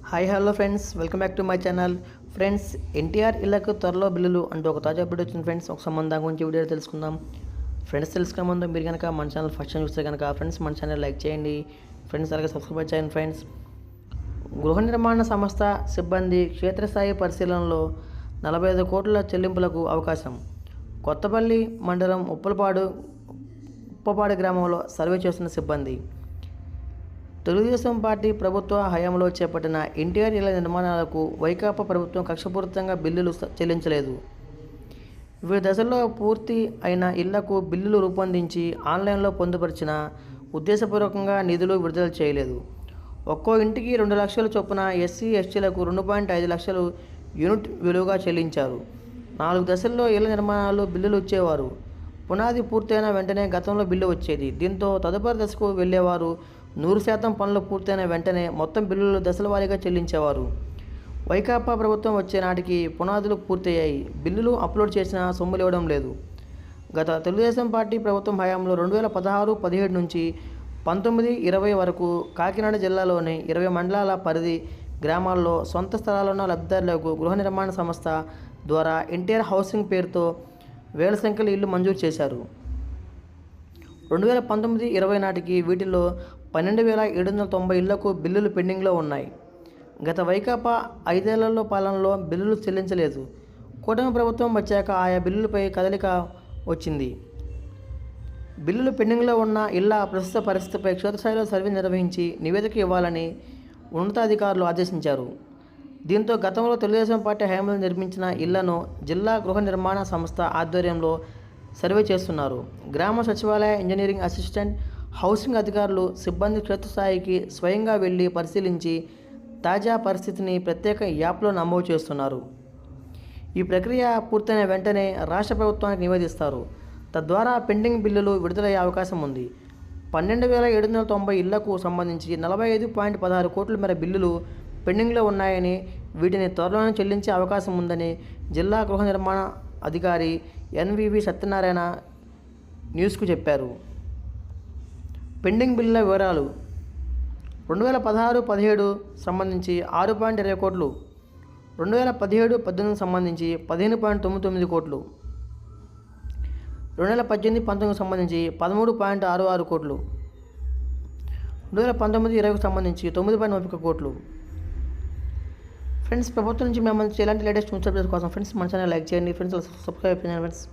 Hi hello friends, welcome back to my channel. Friends, NTR ఇళ్లకు త్వరలో బిల్లులు అంటూ ఒక తాజా అప్డేట్ వచ్చింది ఫ్రెండ్స్. ఒక సంబంధం గురించి వీడియో తెలుసుకుందాం. ఫ్రెండ్స్, తెలుసుకునే ముందు మీరు కనుక మన ఛానల్ ఫస్ట్ టైం చూస్తే కనుక ఫ్రెండ్స్ మన ఛానల్ లైక్ చేయండి ఫ్రెండ్స్, అలాగే సబ్స్క్రైబ్ చేయండి ఫ్రెండ్స్. గృహ నిర్మాణ సంస్థ సిబ్బంది క్షేత్రస్థాయి పరిశీలనలో 45 కోట్ల చెల్లింపులకు అవకాశం. కొత్తపల్లి మండలం ఉప్పపాడు గ్రామంలో సర్వే చేస్తున్న సిబ్బంది. తెలుగుదేశం పార్టీ ప్రభుత్వ హయాంలో చేపట్టిన ఎన్టీఆర్ ఇళ్ల నిర్మాణాలకు వైకాపా ప్రభుత్వం కక్షపూరితంగా బిల్లులు చెల్లించలేదు. వివిధ దశల్లో పూర్తి అయిన ఇళ్లకు బిల్లులు రూపొందించి ఆన్లైన్లో పొందుపరిచిన ఉద్దేశపూర్వకంగా నిధులు విడుదల చేయలేదు. ఒక్కో ఇంటికి 2 లక్షల చొప్పున ఎస్సీ ఎస్టీలకు 2.5 లక్షలు యూనిట్ విలువగా చెల్లించారు. 4 దశల్లో ఇళ్ల నిర్మాణాలు బిల్లులు ఇచ్చేవారు. పునాది పూర్తయిన వెంటనే గతంలో బిల్లు వచ్చేది. దీంతో తదుపరి దశకు వెళ్ళేవారు. 100% పనులు పూర్తయిన వెంటనే మొత్తం బిల్లులు దశల వారీగా చెల్లించేవారు. వైకాపా ప్రభుత్వం వచ్చే నాటికి పునాదులు పూర్తయ్యాయి. బిల్లులు అప్లోడ్ చేసినా సొమ్ములు ఇవ్వడం లేదు. గత తెలుగుదేశం పార్టీ ప్రభుత్వం హయాంలో 2016-17 నుంచి 19-20 వరకు కాకినాడ జిల్లాలోని 20 మండలాల పరిధి గ్రామాల్లో సొంత స్థలాలున్న లబ్ధిదారులకు గృహ నిర్మాణ సంస్థ ద్వారా ఎన్టీఆర్ హౌసింగ్ పేరుతో వేల సంఖ్యలో ఇళ్లు మంజూరు చేశారు. 2019-20 నాటికి వీటిలో 12,790 ఇళ్లకు బిల్లులు పెండింగ్లో ఉన్నాయి. గత వైకాపా 5 ఏళ్లలో పాలనలో బిల్లులు చెల్లించలేదు. కూటమి ప్రభుత్వం వచ్చాక ఆయా బిల్లులపై కదలిక వచ్చింది. బిల్లులు పెండింగ్లో ఉన్న ఇళ్ల ప్రస్తుత పరిస్థితిపై క్షేత్రస్థాయిలో సర్వే నిర్వహించి నివేదిక ఇవ్వాలని ఉన్నతాధికారులు ఆదేశించారు. దీంతో గతంలో తెలుగుదేశం పార్టీ హయాంలో నిర్మించిన ఇళ్లను జిల్లా గృహ నిర్మాణ సంస్థ ఆధ్వర్యంలో సర్వే చేస్తున్నారు. గ్రామ సచివాలయ ఇంజనీరింగ్ అసిస్టెంట్, హౌసింగ్ అధికారులు సిబ్బంది క్షేత్రస్థాయికి స్వయంగా వెళ్లి పరిశీలించి తాజా పరిస్థితిని ప్రత్యేక యాప్లో నమోదు చేస్తున్నారు. ఈ ప్రక్రియ పూర్తయిన వెంటనే రాష్ట్ర ప్రభుత్వానికి నివేదిస్తారు. తద్వారా పెండింగ్ బిల్లులు విడుదలయ్యే అవకాశం ఉంది. 12,790 ఇళ్లకు సంబంధించి 45.16 కోట్ల మేర బిల్లులు పెండింగ్లో ఉన్నాయని, వీటిని త్వరలోనే చెల్లించే అవకాశం ఉందని జిల్లా గృహ నిర్మాణ అధికారి ఎన్వివి సత్యనారాయణ న్యూస్కు చెప్పారు. పెండింగ్ బిల్లుల వివరాలు: 2016-17 సంబంధించి 6.20 కోట్లు, 2017-18 సంబంధించి 15.99 కోట్లు, 2018-19 సంబంధించి 13.66 కోట్లు, 2019-20 సంబంధించి 9.31 కోట్లు. ఫ్రెండ్స్, ప్రభుత్వం నుంచి మేము ఎలాంటి లేటెస్ట్ న్యూస్ అప్డేట్స్ కోసం ఫ్రెండ్స్ మన ఛానల్ లైక్ చేయండి ఫ్రెండ్స్, సబ్స్క్రైబ్ చేయండి ఫ్రెండ్స్.